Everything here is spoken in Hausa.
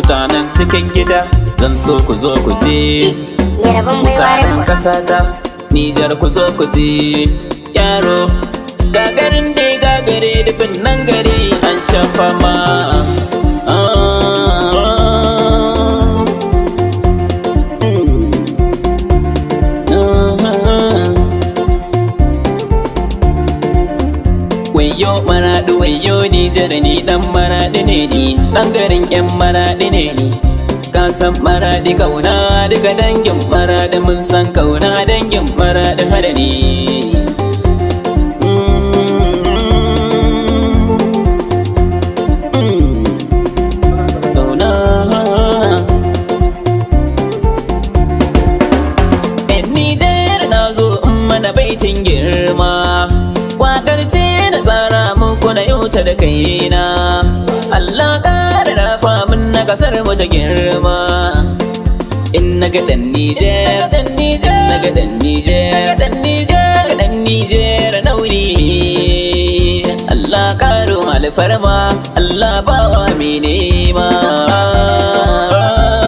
mutanen cikin gida zan so ku zo ku je. Mutanen kasata Nijar ku zo ku je. Yaro gagarin dai gagare dubin nan gari an shafa ma. Wayo Maradi wayo Nijar ni dan Maradi ne ni, dan garin yan Maradi ne ni. Ka san Maradi kauna duka dangin Maradi mun san kauna dangin Maradi hada ni. Yan Nijar na zo in mana baitin girma, waƙar ce na tsara muku na yau ta da kaina. Allah ƙara rafa min na kasar mu ta girma. In naga dan Nijar, dan Nijar, naga dan Nijar, dan Nijar, dan Nijar nauni. Allah ƙaro alfarma, Allah bawa mai nema.